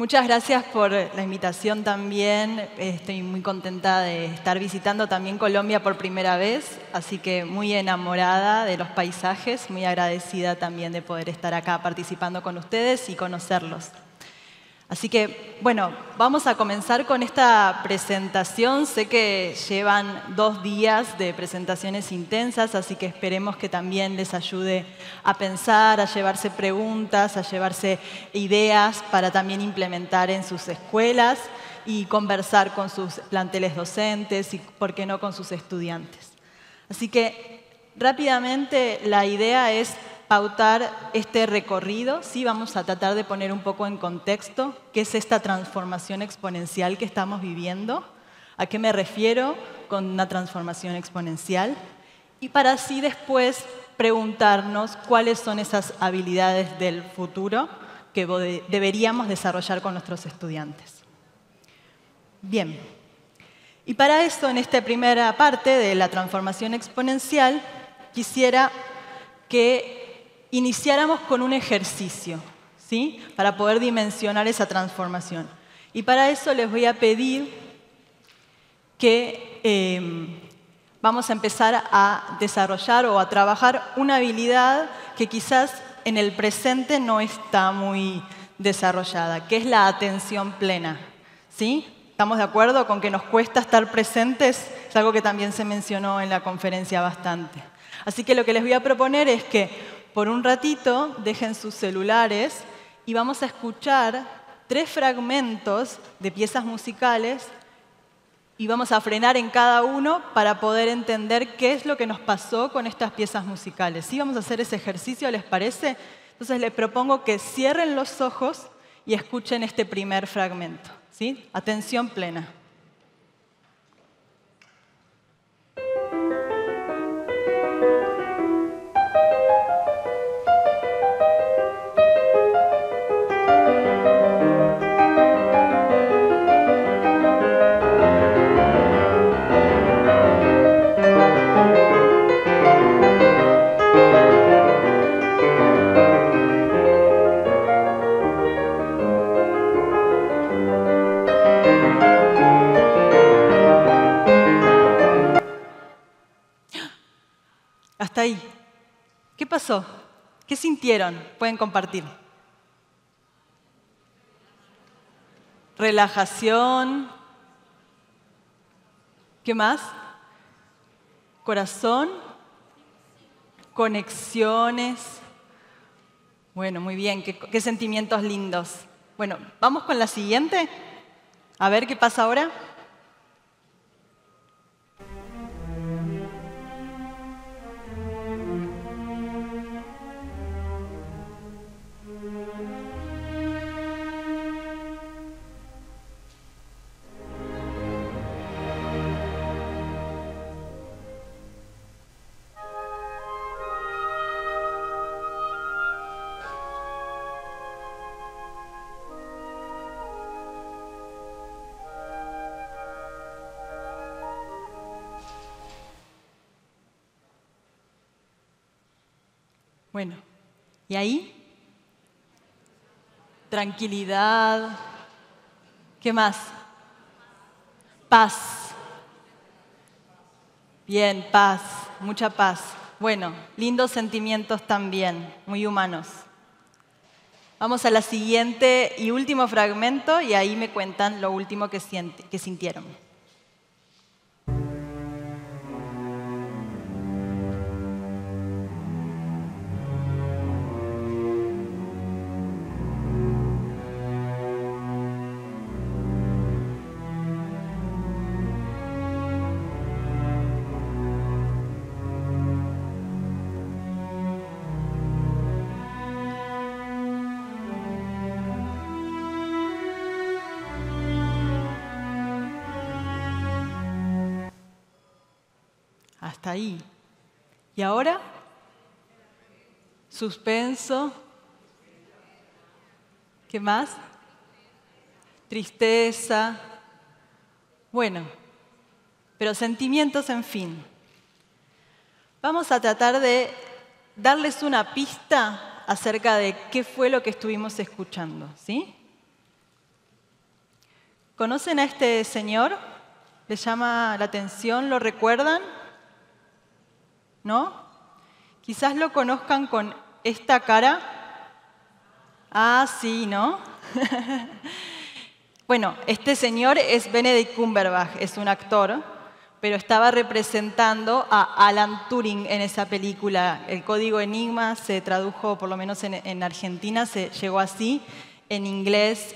Muchas gracias por la invitación también. Estoy muy contenta de estar visitando también Colombia por primera vez, así que muy enamorada de los paisajes, muy agradecida también de poder estar acá participando con ustedes y conocerlos. Así que, bueno, vamos a comenzar con esta presentación. Sé que llevan 2 días de presentaciones intensas, así que esperemos que también les ayude a pensar, a llevarse preguntas, a llevarse ideas para también implementar en sus escuelas y conversar con sus planteles docentes y, por qué no, con sus estudiantes. Así que, rápidamente, la idea es pautar este recorrido. Sí, vamos a tratar de poner un poco en contexto qué es esta transformación exponencial que estamos viviendo, a qué me refiero con una transformación exponencial, y para así después preguntarnos cuáles son esas habilidades del futuro que deberíamos desarrollar con nuestros estudiantes. Bien, y para eso, en esta primera parte de la transformación exponencial, quisiera que iniciáramos con un ejercicio, ¿sí? Para poder dimensionar esa transformación. Y para eso les voy a pedir que vamos a empezar a desarrollar o a trabajar una habilidad que quizás en el presente no está muy desarrollada, que es la atención plena, ¿sí? ¿Estamos de acuerdo con que nos cuesta estar presentes? Es algo que también se mencionó en la conferencia bastante. Así que lo que les voy a proponer es que por un ratito dejen sus celulares y vamos a escuchar 3 fragmentos de piezas musicales y vamos a frenar en cada uno para poder entender qué es lo que nos pasó con estas piezas musicales. ¿Sí? Vamos a hacer ese ejercicio, ¿les parece? Entonces les propongo que cierren los ojos y escuchen este primer fragmento. ¿Sí? Atención plena. Hasta ahí. ¿Qué pasó? ¿Qué sintieron? Pueden compartir. Relajación. ¿Qué más? Corazón. Conexiones. Bueno, muy bien. ¿Qué sentimientos lindos? Bueno, ¿vamos con la siguiente? A ver qué pasa ahora. Bueno, ¿y ahí? Tranquilidad. ¿Qué más? Paz. Bien, paz, mucha paz. Bueno, lindos sentimientos también, muy humanos. Vamos a la siguiente y último fragmento y ahí me cuentan lo último que sintieron. Hasta ahí. ¿Y ahora? Suspenso. ¿Qué más? Tristeza. Bueno, pero sentimientos, en fin. Vamos a tratar de darles una pista acerca de qué fue lo que estuvimos escuchando, ¿sí? ¿Conocen a este señor? ¿Les llama la atención? ¿Lo recuerdan? ¿No? Quizás lo conozcan con esta cara. Ah, sí, ¿no? Bueno, este señor es Benedict Cumberbatch, es un actor, pero estaba representando a Alan Turing en esa película. El código Enigma se tradujo, por lo menos en Argentina, se llegó así. En inglés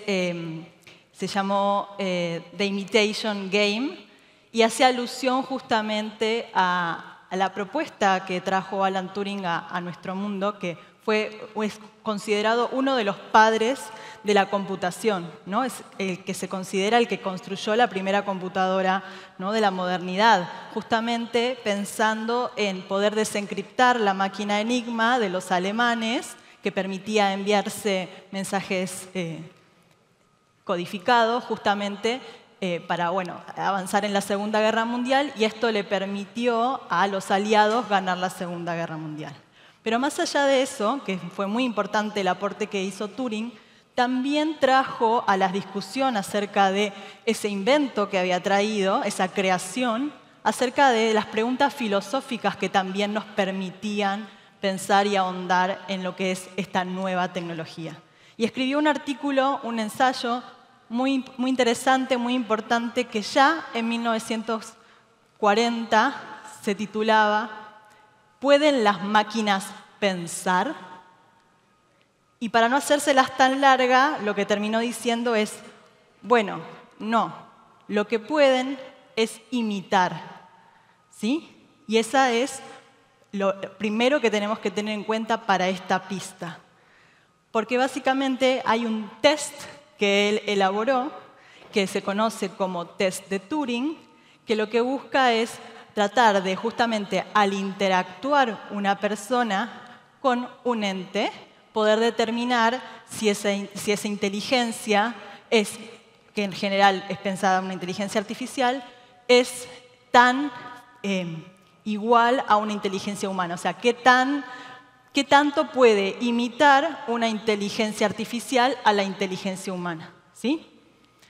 se llamó The Imitation Game y hace alusión justamente a la propuesta que trajo Alan Turing a nuestro mundo, que es considerado uno de los padres de la computación, ¿no? Es el que se considera el que construyó la primera computadora, ¿no?, de la modernidad, justamente pensando en poder desencriptar la máquina Enigma de los alemanes, que permitía enviarse mensajes codificados justamente para avanzar en la Segunda Guerra Mundial, y esto le permitió a los aliados ganar la Segunda Guerra Mundial. Pero más allá de eso, que fue muy importante el aporte que hizo Turing, también trajo a la discusión acerca de ese invento que había traído, esa creación, acerca de las preguntas filosóficas que también nos permitían pensar y ahondar en lo que es esta nueva tecnología. Y escribió un artículo, un ensayo muy interesante, muy importante, que ya en 1940 se titulaba ¿Pueden las máquinas pensar? Y para no hacérselas tan larga, lo que terminó diciendo es, bueno, no, lo que pueden es imitar, ¿sí? Y esa es lo primero que tenemos que tener en cuenta para esta pista. Porque básicamente hay un test que él elaboró, que se conoce como test de Turing, que lo que busca es tratar de, justamente al interactuar una persona con un ente, poder determinar si esa inteligencia que en general es pensada una inteligencia artificial, es tan igual a una inteligencia humana. O sea, ¿qué tanto puede imitar una inteligencia artificial a la inteligencia humana? ¿Sí?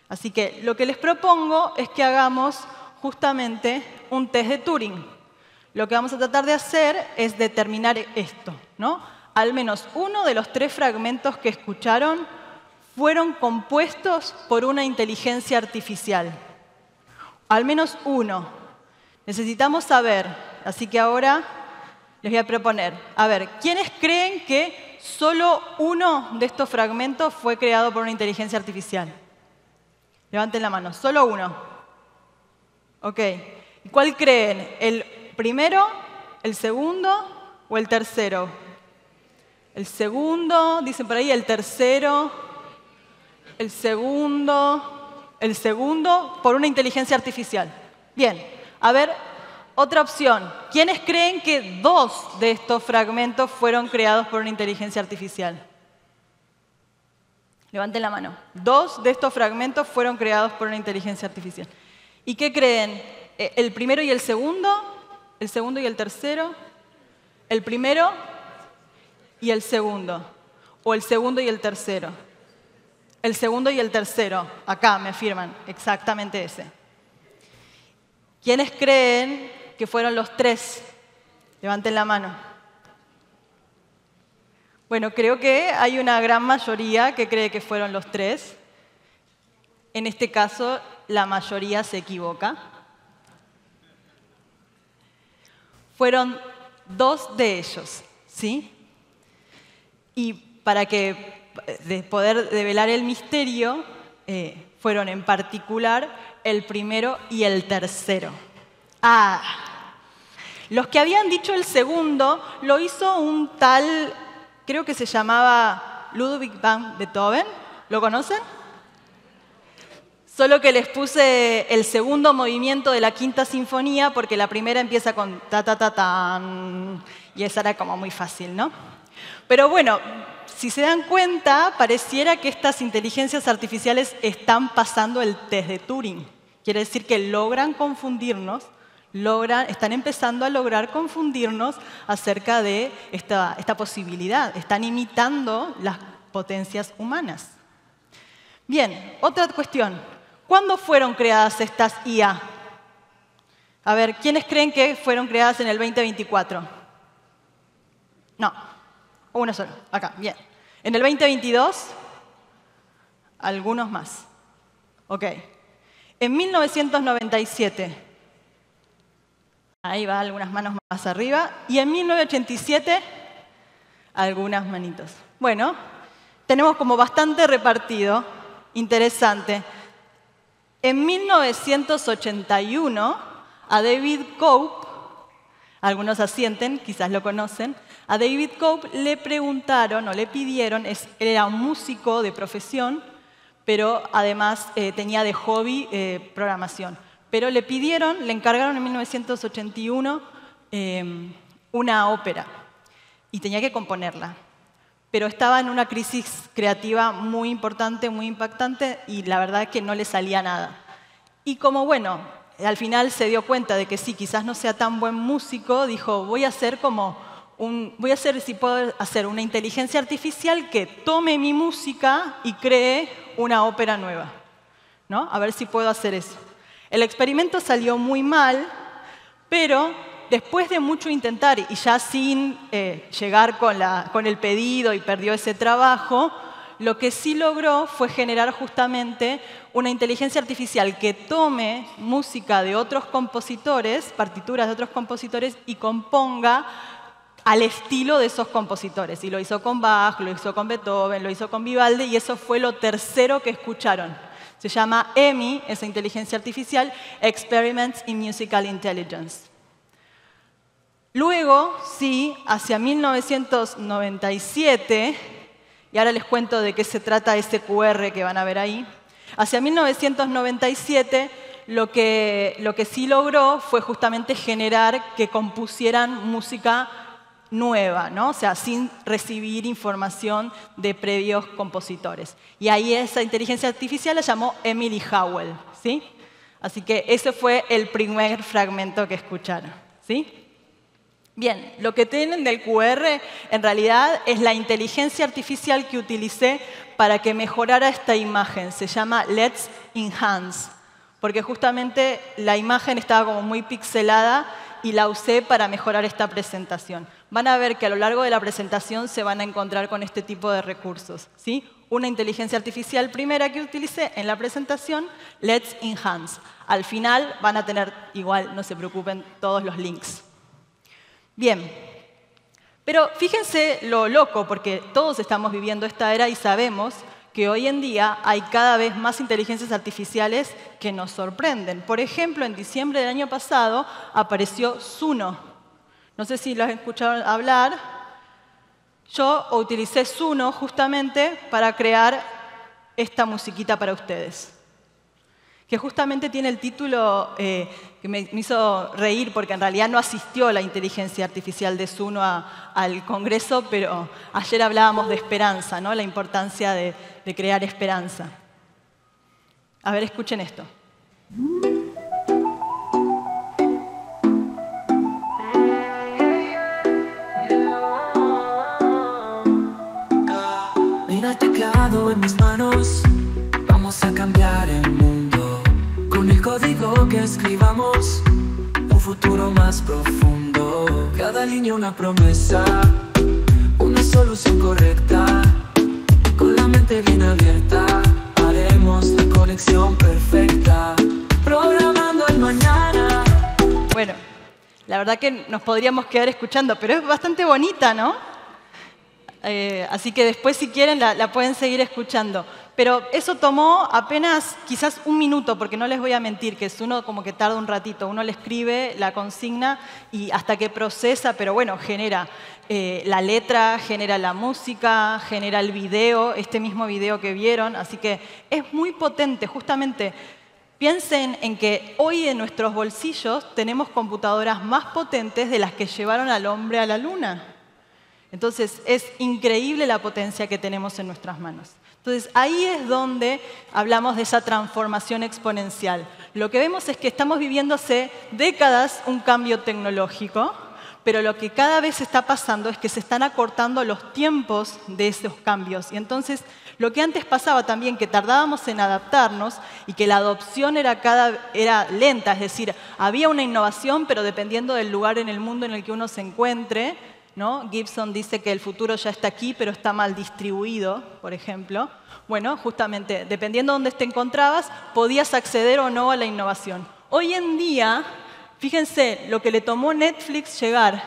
Así que lo que les propongo es que hagamos justamente un test de Turing. Lo que vamos a tratar de hacer es determinar esto, ¿no? Al menos uno de los 3 fragmentos que escucharon fueron compuestos por una inteligencia artificial. Al menos uno. Necesitamos saber, así que ahora les voy a proponer, a ver, ¿quiénes creen que solo uno de estos fragmentos fue creado por una inteligencia artificial? Levanten la mano, solo uno. Ok. ¿Y cuál creen? ¿El primero, el segundo o el tercero? El segundo, dicen por ahí, el tercero, el segundo por una inteligencia artificial. Bien, a ver, otra opción. ¿Quiénes creen que 2 de estos fragmentos fueron creados por una inteligencia artificial? Levanten la mano. 2 de estos fragmentos fueron creados por una inteligencia artificial. ¿Y qué creen? ¿El primero y el segundo? ¿El segundo y el tercero? ¿El primero y el segundo? ¿O el segundo y el tercero? El segundo y el tercero. Acá me afirman, exactamente ese. ¿Quiénes creen que fueron los 3? Levanten la mano. Bueno, creo que hay una gran mayoría que cree que fueron los 3. En este caso, la mayoría se equivoca. Fueron 2 de ellos, ¿sí? Y para poder develar el misterio, fueron en particular el primero y el tercero. Los que habían dicho el segundo lo hizo un tal, creo que se llamaba Ludwig van Beethoven. ¿Lo conocen? Solo que les puse el segundo movimiento de la Quinta Sinfonía porque la primera empieza con ta-ta-ta-tan y esa era como muy fácil, ¿no? Pero bueno, si se dan cuenta, pareciera que estas inteligencias artificiales están pasando el test de Turing. Quiere decir que logran confundirnos, están empezando a lograr confundirnos acerca de esta posibilidad. Están imitando las potencias humanas. Bien, otra cuestión. ¿Cuándo fueron creadas estas IA? A ver, ¿quiénes creen que fueron creadas en el 2024? No, uno solo, acá, bien. ¿En el 2022? Algunos más. Ok. En 1997, ahí va, algunas manos más arriba. Y en 1987, algunas manitos. Bueno, tenemos como bastante repartido, interesante. En 1981, a David Cope, algunos asienten, quizás lo conocen, a David Cope le preguntaron o le pidieron, era un músico de profesión, pero además tenía de hobby programación. Pero le encargaron en 1981 una ópera y tenía que componerla. Pero estaba en una crisis creativa muy importante, muy impactante, y la verdad es que no le salía nada. Y como, bueno, al final se dio cuenta de que sí, quizás no sea tan buen músico, dijo, voy a hacer si puedo hacer una inteligencia artificial que tome mi música y cree una ópera nueva, ¿no? A ver si puedo hacer eso. El experimento salió muy mal, pero después de mucho intentar y ya sin llegar con el pedido y perdió ese trabajo, lo que sí logró fue generar justamente una inteligencia artificial que tome música de otros compositores, partituras de otros compositores, y componga al estilo de esos compositores. Y lo hizo con Bach, lo hizo con Beethoven, lo hizo con Vivaldi, y eso fue lo tercero que escucharon. Se llama EMI, esa inteligencia artificial, Experiments in Musical Intelligence. Luego, sí, hacia 1997, y ahora les cuento de qué se trata ese QR que van a ver ahí, hacia 1997 lo que sí logró fue justamente generar que compusieran música nueva, ¿no? O sea, sin recibir información de previos compositores. Y ahí esa inteligencia artificial la llamó Emily Howell, ¿sí? Así que ese fue el primer fragmento que escucharon, ¿sí? Bien, lo que tienen del QR en realidad es la inteligencia artificial que utilicé para que mejorara esta imagen. Se llama Let's Enhance, porque justamente la imagen estaba como muy pixelada y la usé para mejorar esta presentación. Van a ver que a lo largo de la presentación se van a encontrar con este tipo de recursos, ¿sí? Una inteligencia artificial primera que utilicé en la presentación, Let's Enhance. Al final van a tener, igual, no se preocupen, todos los links. Bien, pero fíjense lo loco, porque todos estamos viviendo esta era y sabemos que hoy en día hay cada vez más inteligencias artificiales que nos sorprenden. Por ejemplo, en diciembre del año pasado apareció Suno. No sé si lo han escuchado hablar. Yo utilicé Suno justamente para crear esta musiquita para ustedes, que justamente tiene el título que me hizo reír, porque en realidad no asistió la inteligencia artificial de Suno al Congreso, pero ayer hablábamos de esperanza, ¿no? La importancia de crear esperanza. A ver, escuchen esto. Mira el teclado en mis manos, vamos a cambiar el mundo. Con el código que escribamos, un futuro más profundo. Cada línea una promesa, una solución correcta. Con la mente bien abierta, haremos la conexión perfecta. Programando el mañana. Bueno, la verdad que nos podríamos quedar escuchando, pero es bastante bonita, ¿no? Así que después, si quieren, la pueden seguir escuchando. Pero eso tomó apenas quizás un minuto, porque no les voy a mentir, que uno como que tarda un ratito. Uno le escribe la consigna y hasta que procesa, pero bueno, genera la letra, genera la música, genera el video, este mismo video que vieron. Así que es muy potente. Justamente, piensen en que hoy en nuestros bolsillos tenemos computadoras más potentes de las que llevaron al hombre a la luna. Entonces, es increíble la potencia que tenemos en nuestras manos. Entonces, ahí es donde hablamos de esa transformación exponencial. Lo que vemos es que estamos viviendo hace décadas un cambio tecnológico, pero lo que cada vez está pasando es que se están acortando los tiempos de esos cambios. Y entonces, lo que antes pasaba también, que tardábamos en adaptarnos y que la adopción era lenta, es decir, había una innovación, pero dependiendo del lugar en el mundo en el que uno se encuentre, ¿no? Gibson dice que el futuro ya está aquí, pero está mal distribuido, por ejemplo. Bueno, justamente, dependiendo de dónde te encontrabas, podías acceder o no a la innovación. Hoy en día, fíjense, lo que le tomó Netflix llegar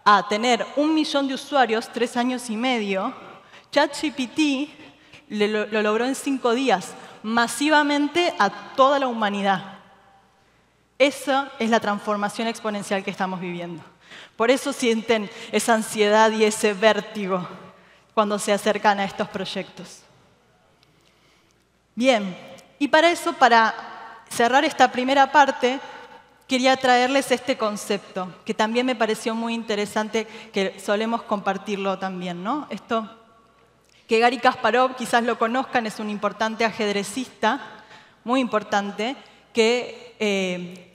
a tener 1 millón de usuarios, 3 años y medio, ChatGPT lo logró en 5 días, masivamente a toda la humanidad. Esa es la transformación exponencial que estamos viviendo. Por eso sienten esa ansiedad y ese vértigo cuando se acercan a estos proyectos. Bien, y para eso, para cerrar esta primera parte, quería traerles este concepto, que también me pareció muy interesante, que solemos compartirlo también, ¿no? Esto que Garry Kasparov, quizás lo conozcan, es un importante ajedrecista, muy importante, que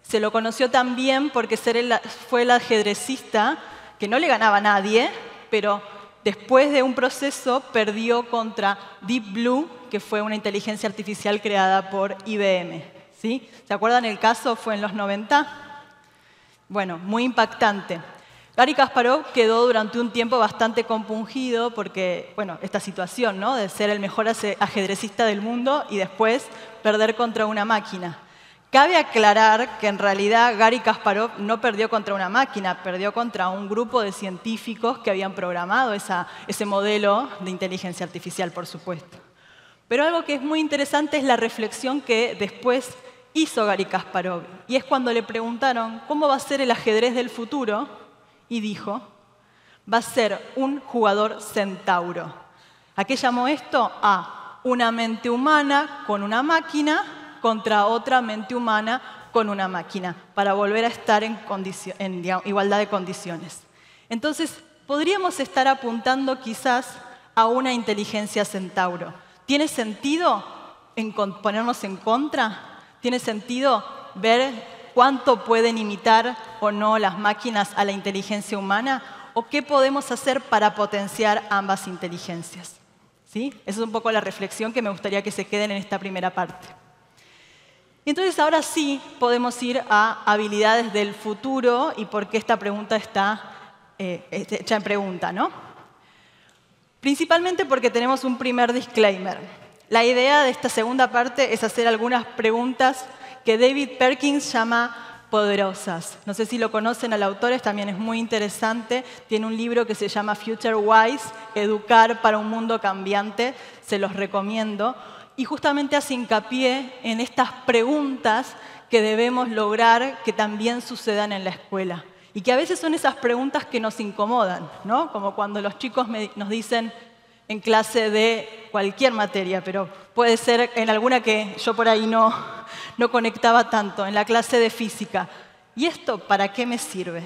se lo conoció también porque fue el ajedrecista que no le ganaba a nadie, pero después de un proceso perdió contra Deep Blue, que fue una inteligencia artificial creada por IBM. ¿Sí? ¿Se acuerdan el caso? Fue en los 90. Bueno, muy impactante. Garry Kasparov quedó durante un tiempo bastante compungido porque, bueno, esta situación, ¿no? De ser el mejor ajedrecista del mundo y después perder contra una máquina. Cabe aclarar que en realidad Garry Kasparov no perdió contra una máquina, perdió contra un grupo de científicos que habían programado ese modelo de inteligencia artificial, por supuesto. Pero algo que es muy interesante es la reflexión que después hizo Garry Kasparov. Y es cuando le preguntaron cómo va a ser el ajedrez del futuro, y dijo, va a ser un jugador centauro. ¿A qué llamó esto? A una mente humana con una máquina contra otra mente humana con una máquina, para volver a estar en igualdad de condiciones. Entonces, podríamos estar apuntando quizás a una inteligencia centauro. ¿Tiene sentido ponernos en contra? ¿Tiene sentido ver cuánto pueden imitar o no las máquinas a la inteligencia humana? ¿O qué podemos hacer para potenciar ambas inteligencias? ¿Sí? Esa es un poco la reflexión que me gustaría que se queden en esta primera parte. Y entonces ahora sí podemos ir a habilidades del futuro y por qué esta pregunta está hecha en pregunta, ¿no? Principalmente porque tenemos un primer disclaimer. La idea de esta segunda parte es hacer algunas preguntas que David Perkins llama poderosas. No sé si lo conocen al autor, también es muy interesante. Tiene un libro que se llama Future Wise, Educar para un mundo cambiante. Se los recomiendo. Y justamente hace hincapié en estas preguntas que debemos lograr que también sucedan en la escuela. Y que a veces son esas preguntas que nos incomodan, ¿no? Como cuando los chicos nos dicen en clase de cualquier materia, pero puede ser en alguna que yo por ahí no conectaba tanto, en la clase de física. ¿Y esto para qué me sirve?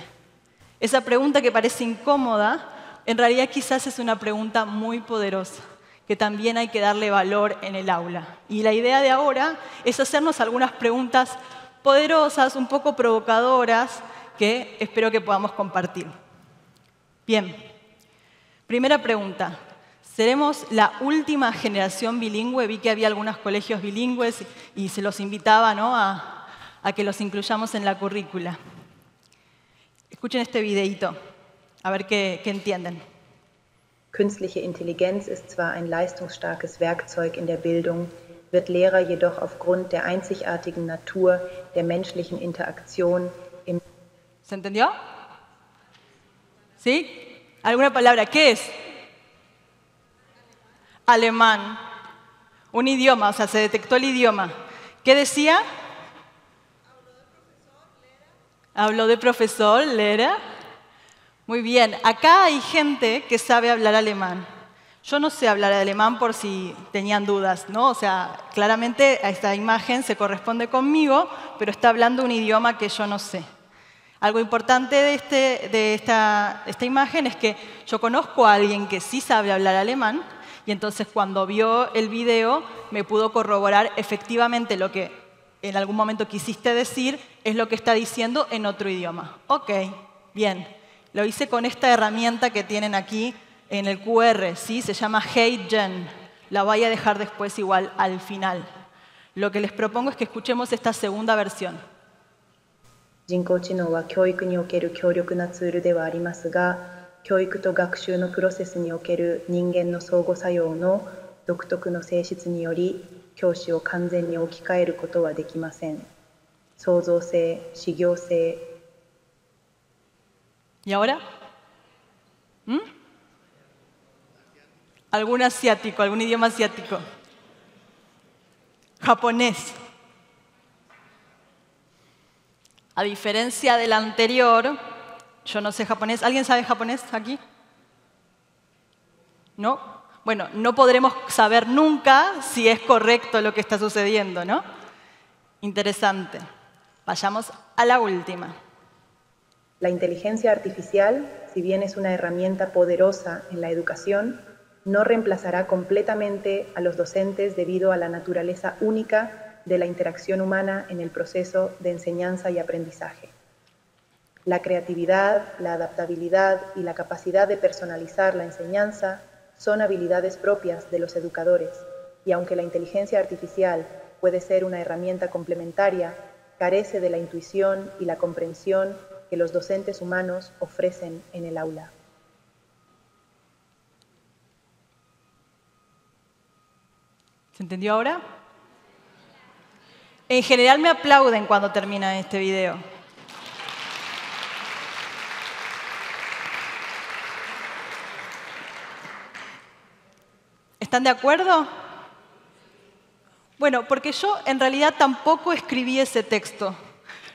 Esa pregunta que parece incómoda, en realidad quizás es una pregunta muy poderosa, que también hay que darle valor en el aula. Y la idea de ahora es hacernos algunas preguntas poderosas, un poco provocadoras, que espero que podamos compartir. Bien, primera pregunta. ¿Seremos la última generación bilingüe? Vi que había algunos colegios bilingües y se los invitaba, ¿no?, a que los incluyamos en la currícula. Escuchen este videíto, a ver qué entienden. Künstliche Intelligenz ist zwar ein leistungsstarkes Werkzeug in der Bildung, wird Lehrer jedoch aufgrund der einzigartigen Natur der menschlichen Interaktion im... ¿Se entendió? ¿Sí? ¿Alguna palabra? ¿Qué es? Alemán. Un idioma, o sea, se detectó el idioma. ¿Qué decía? Habló de profesor, Lehrer. Muy bien, acá hay gente que sabe hablar alemán. Yo no sé hablar alemán por si tenían dudas, ¿no? O sea, claramente esta imagen se corresponde conmigo, pero está hablando un idioma que yo no sé. Algo importante de esta imagen es que yo conozco a alguien que sí sabe hablar alemán y entonces cuando vio el video me pudo corroborar efectivamente lo que en algún momento quisiste decir es lo que está diciendo en otro idioma. Ok. Bien, lo hice con esta herramienta que tienen aquí en el QR, ¿sí? Se llama HeyGen. La voy a dejar después igual al final. Lo que les propongo es que escuchemos esta segunda versión. 人工知能は教育における強力なツールではありますが、教育と学習のプロセスにおける人間の相互作用の独特の性質により、教師を完全に置き換えることはできません。創造性、始業性。¿Y ahora? ¿Algún asiático, algún idioma asiático? Japonés. A diferencia del anterior, yo no sé japonés. ¿Alguien sabe japonés aquí? ¿No? Bueno, no podremos saber nunca si es correcto lo que está sucediendo, ¿no? Interesante. Vayamos a la última. La inteligencia artificial, si bien es una herramienta poderosa en la educación, no reemplazará completamente a los docentes debido a la naturaleza única de la interacción humana en el proceso de enseñanza y aprendizaje. La creatividad, la adaptabilidad y la capacidad de personalizar la enseñanza son habilidades propias de los educadores, y aunque la inteligencia artificial puede ser una herramienta complementaria, carece de la intuición y la comprensión que los docentes humanos ofrecen en el aula. ¿Se entendió ahora? En general me aplauden cuando termina este video. ¿Están de acuerdo? Bueno, porque yo en realidad tampoco escribí ese texto.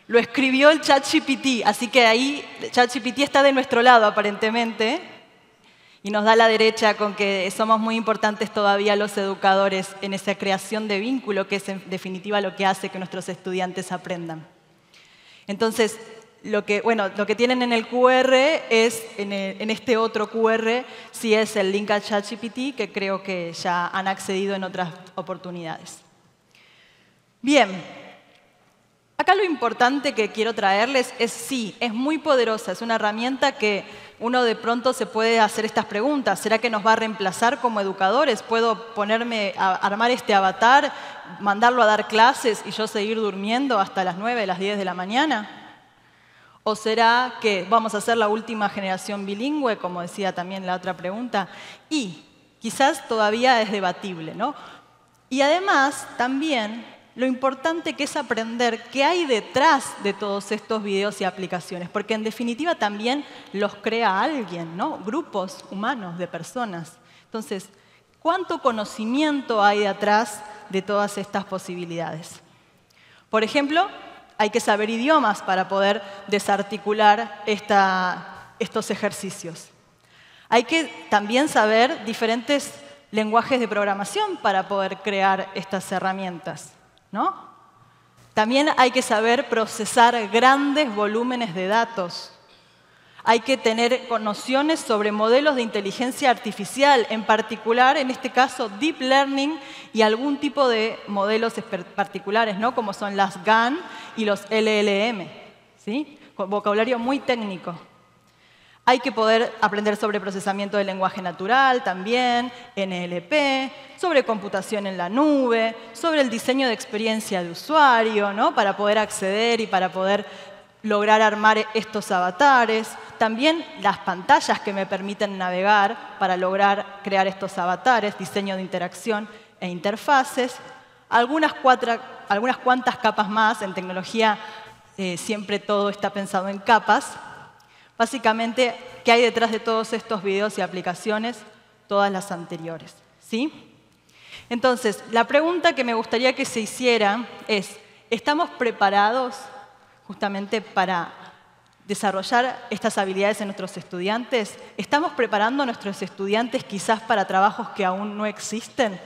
Lo escribió el ChatGPT, así que ahí ChatGPT está de nuestro lado aparentemente y nos da la derecha con que somos muy importantes todavía los educadores en esa creación de vínculo, que es en definitiva lo que hace que nuestros estudiantes aprendan. Entonces, lo que tienen en el QR es, en este otro QR, sí es el link a ChatGPT, que creo que ya han accedido en otras oportunidades. Bien. Acá lo importante que quiero traerles es, sí, es muy poderosa, es una herramienta que uno de pronto se puede hacer estas preguntas. ¿Será que nos va a reemplazar como educadores? ¿Puedo ponerme a armar este avatar, mandarlo a dar clases y yo seguir durmiendo hasta las 9, las 10 de la mañana? ¿O será que vamos a ser la última generación bilingüe, como decía también la otra pregunta? Y quizás todavía es debatible, ¿no? Y además, también, lo importante que es aprender qué hay detrás de todos estos videos y aplicaciones, porque en definitiva también los crea alguien, ¿no? Grupos humanos de personas. Entonces, ¿cuánto conocimiento hay detrás de todas estas posibilidades? Por ejemplo, hay que saber idiomas para poder desarticular estos ejercicios. Hay que también saber diferentes lenguajes de programación para poder crear estas herramientas, ¿no? También hay que saber procesar grandes volúmenes de datos. Hay que tener nociones sobre modelos de inteligencia artificial, en particular, en este caso, Deep Learning y algún tipo de modelos particulares, ¿no? Como son las GAN y los LLM, ¿sí? Con vocabulario muy técnico. Hay que poder aprender sobre procesamiento del lenguaje natural también, NLP, sobre computación en la nube, sobre el diseño de experiencia de usuario, ¿no? Para poder acceder y para poder lograr armar estos avatares. También las pantallas que me permiten navegar para lograr crear estos avatares, diseño de interacción e interfaces. Algunas cuantas capas más. En tecnología siempre todo está pensado en capas. Básicamente, ¿qué hay detrás de todos estos videos y aplicaciones? Todas las anteriores, ¿sí? Entonces, la pregunta que me gustaría que se hiciera es, ¿estamos preparados justamente para desarrollar estas habilidades en nuestros estudiantes? ¿Estamos preparando a nuestros estudiantes quizás para trabajos que aún no existen?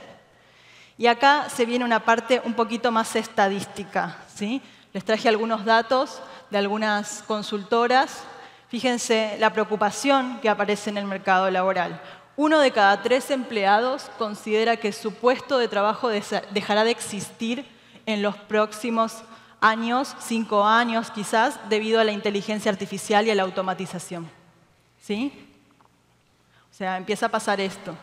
Y acá se viene una parte un poquito más estadística, ¿sí? Les traje algunos datos de algunas consultoras. Fíjense la preocupación que aparece en el mercado laboral. 1 de cada 3 empleados considera que su puesto de trabajo dejará de existir en los próximos años, 5 años quizás, debido a la inteligencia artificial y a la automatización. ¿Sí? O sea, empieza a pasar esto.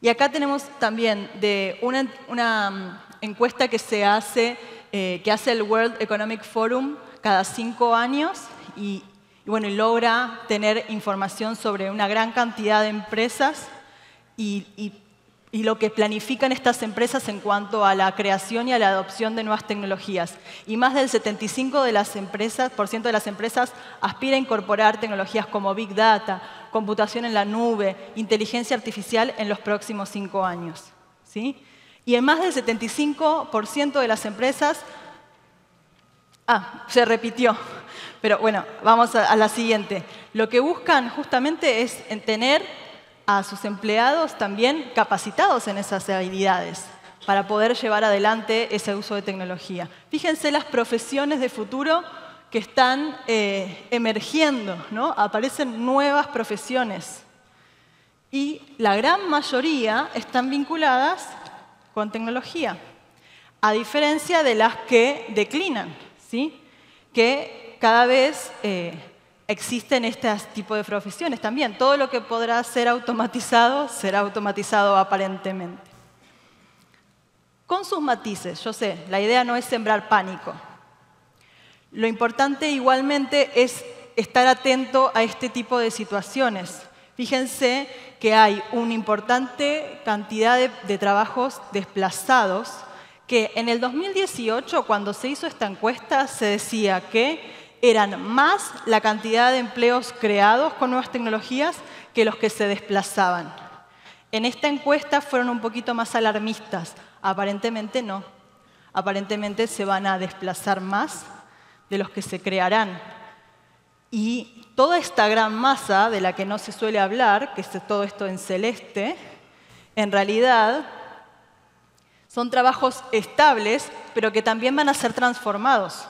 Y acá tenemos también de una encuesta que se hace, que hace el World Economic Forum cada 5 años y logra tener información sobre una gran cantidad de empresas y lo que planifican estas empresas en cuanto a la creación y a la adopción de nuevas tecnologías. Y más del 75% de las empresas aspira a incorporar tecnologías como Big Data, computación en la nube, inteligencia artificial en los próximos 5 años. ¿Sí? Y en más del 75% de las empresas... se repitió. Pero bueno, vamos a la siguiente. Lo que buscan justamente es tener a sus empleados también capacitados en esas habilidades para poder llevar adelante ese uso de tecnología. Fíjense las profesiones de futuro que están emergiendo, ¿no? Aparecen nuevas profesiones. Y la gran mayoría están vinculadas con tecnología, a diferencia de las que declinan, ¿sí? Que cada vez existen este tipo de profesiones también. Todo lo que podrá ser automatizado, será automatizado aparentemente. Con sus matices, yo sé, la idea no es sembrar pánico. Lo importante igualmente es estar atento a este tipo de situaciones. Fíjense que hay una importante cantidad de trabajos desplazados que en el 2018, cuando se hizo esta encuesta, se decía que eran más la cantidad de empleos creados con nuevas tecnologías que los que se desplazaban. En esta encuesta fueron un poquito más alarmistas. Aparentemente no. Aparentemente se van a desplazar más de los que se crearán. Y toda esta gran masa de la que no se suele hablar, que es todo esto en celeste, en realidad son trabajos estables, pero que también van a ser transformados.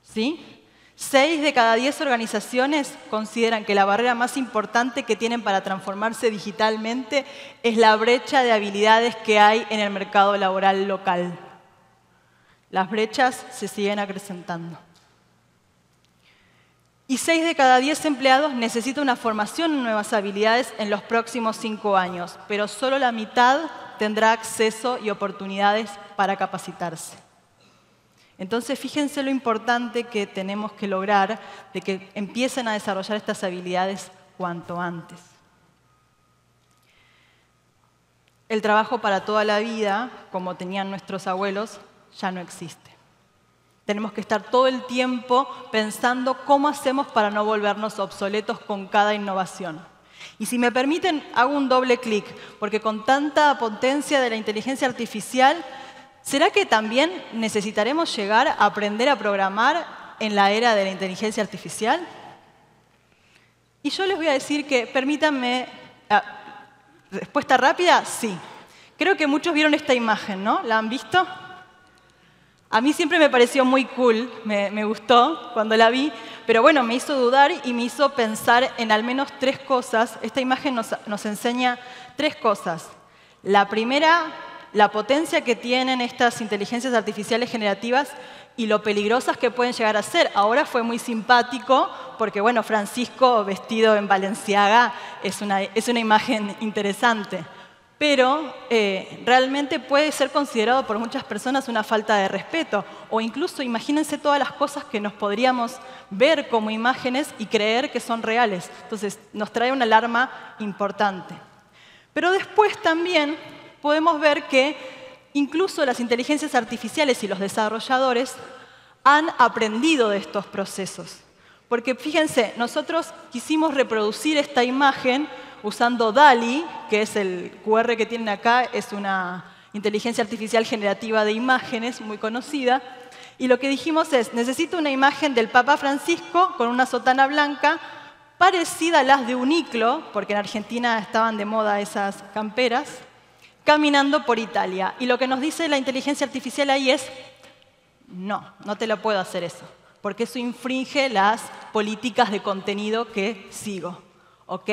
¿Sí? 6 de cada 10 organizaciones consideran que la barrera más importante que tienen para transformarse digitalmente es la brecha de habilidades que hay en el mercado laboral local. Las brechas se siguen acrecentando. Y 6 de cada 10 empleados necesitan una formación en nuevas habilidades en los próximos 5 años, pero solo la mitad tendrá acceso y oportunidades para capacitarse. Entonces, fíjense lo importante que tenemos que lograr de que empiecen a desarrollar estas habilidades cuanto antes. El trabajo para toda la vida, como tenían nuestros abuelos, ya no existe. Tenemos que estar todo el tiempo pensando cómo hacemos para no volvernos obsoletos con cada innovación. Y si me permiten, hago un doble clic, porque con tanta potencia de la inteligencia artificial, ¿será que también necesitaremos llegar a aprender a programar en la era de la inteligencia artificial? Y yo les voy a decir que, permítanme, respuesta rápida, sí. Creo que muchos vieron esta imagen, ¿no? ¿La han visto? A mí siempre me pareció muy cool, me gustó cuando la vi, pero bueno, me hizo dudar y me hizo pensar en al menos 3 cosas. Esta imagen nos enseña 3 cosas. La primera, la potencia que tienen estas inteligencias artificiales generativas y lo peligrosas que pueden llegar a ser. Ahora fue muy simpático porque, bueno, Francisco vestido en Balenciaga es una imagen interesante. Pero realmente puede ser considerado por muchas personas una falta de respeto. O incluso, imagínense todas las cosas que nos podríamos ver como imágenes y creer que son reales. Entonces, nos trae una alarma importante. Pero después también podemos ver que incluso las inteligencias artificiales y los desarrolladores han aprendido de estos procesos. Porque fíjense, nosotros quisimos reproducir esta imagen usando DALL-E, que es el QR que tienen acá, es una inteligencia artificial generativa de imágenes muy conocida. Y lo que dijimos es, necesito una imagen del Papa Francisco con una sotana blanca parecida a las de Uniqlo, porque en Argentina estaban de moda esas camperas, caminando por Italia. Y lo que nos dice la inteligencia artificial ahí es, no te lo puedo hacer eso, porque eso infringe las políticas de contenido que sigo. Ok,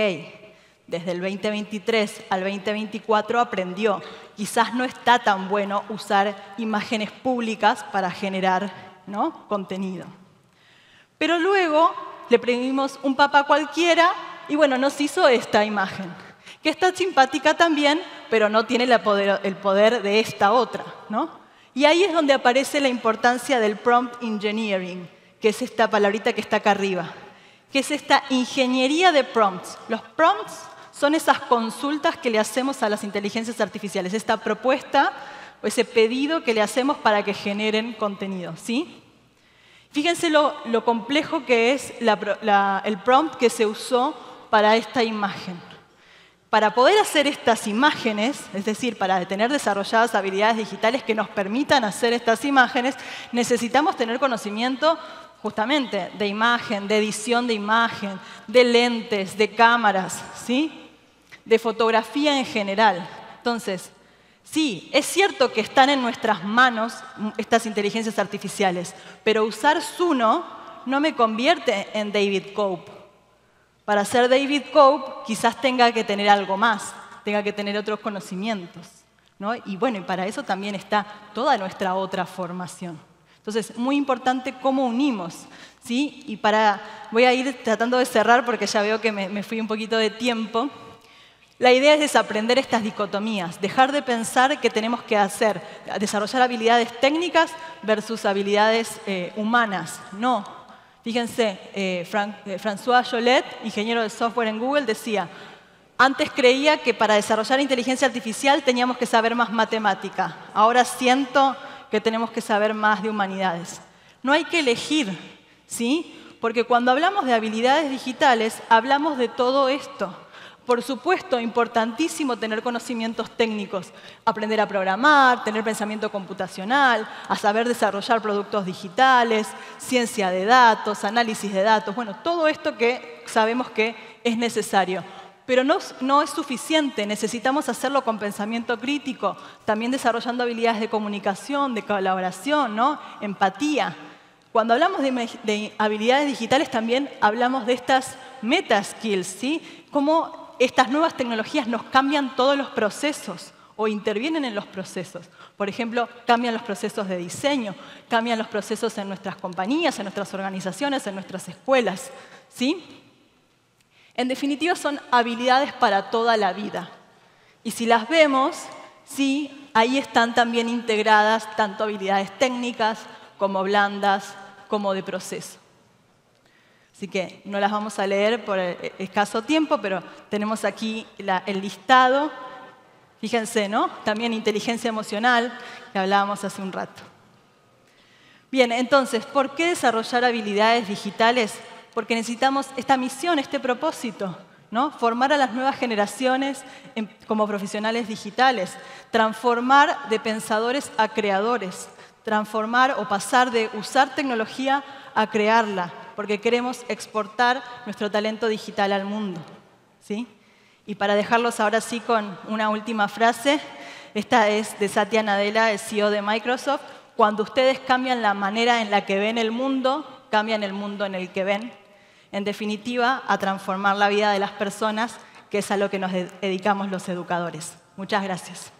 desde el 2023 al 2024 aprendió. Quizás no está tan bueno usar imágenes públicas para generar, ¿no?, contenido. Pero luego le pedimos un papa cualquiera y bueno, nos hizo esta imagen, que está simpática también, pero no tiene el poder de esta otra, ¿no? Y ahí es donde aparece la importancia del prompt engineering, que es esta palabrita que está acá arriba, que es esta ingeniería de prompts. Los prompts son esas consultas que le hacemos a las inteligencias artificiales, esta propuesta o ese pedido que le hacemos para que generen contenido, ¿sí? Fíjense lo complejo que es el prompt que se usó para esta imagen. Para poder hacer estas imágenes, es decir, para tener desarrolladas habilidades digitales que nos permitan hacer estas imágenes, necesitamos tener conocimiento justamente de imagen, de edición de imagen, de lentes, de cámaras, ¿sí?, de fotografía en general. Entonces, sí, es cierto que están en nuestras manos estas inteligencias artificiales, pero usar Suno no me convierte en David Cope. Para ser David Cope quizás tenga que tener algo más, tenga que tener otros conocimientos, ¿no? Y bueno, y para eso también está toda nuestra otra formación. Entonces, muy importante cómo unimos, ¿sí? Y voy a ir tratando de cerrar porque ya veo que me fui un poquito de tiempo. La idea es desaprender estas dicotomías, dejar de pensar que tenemos que desarrollar habilidades técnicas versus habilidades humanas. No. Fíjense, François Jolet, ingeniero de software en Google, decía, antes creía que para desarrollar inteligencia artificial teníamos que saber más matemática. Ahora siento que tenemos que saber más de humanidades. No hay que elegir, ¿sí? Porque cuando hablamos de habilidades digitales, hablamos de todo esto. Por supuesto, importantísimo tener conocimientos técnicos, aprender a programar, tener pensamiento computacional, a saber desarrollar productos digitales, ciencia de datos, análisis de datos, bueno, todo esto que sabemos que es necesario. Pero no es suficiente, necesitamos hacerlo con pensamiento crítico, también desarrollando habilidades de comunicación, de colaboración, ¿no?, empatía. Cuando hablamos de habilidades digitales también hablamos de estas meta skills, ¿sí? Cómo estas nuevas tecnologías nos cambian todos los procesos o intervienen en los procesos. Por ejemplo, cambian los procesos de diseño, cambian los procesos en nuestras compañías, en nuestras organizaciones, en nuestras escuelas, ¿sí? En definitiva, son habilidades para toda la vida. Y si las vemos, sí, ahí están también integradas tanto habilidades técnicas como blandas, como de proceso. Así que no las vamos a leer por escaso tiempo, pero tenemos aquí el listado. Fíjense, ¿no? También inteligencia emocional, que hablábamos hace un rato. Bien, entonces, ¿por qué desarrollar habilidades digitales? Porque necesitamos esta misión, este propósito, ¿no? Formar a las nuevas generaciones como profesionales digitales, transformar de pensadores a creadores, transformar o pasar de usar tecnología a crearla, porque queremos exportar nuestro talento digital al mundo, ¿sí? Y para dejarlos ahora sí con una última frase, esta es de Satya Nadella, el CEO de Microsoft. Cuando ustedes cambian la manera en la que ven el mundo, cambian el mundo en el que ven. En definitiva, a transformar la vida de las personas, que es a lo que nos dedicamos los educadores. Muchas gracias.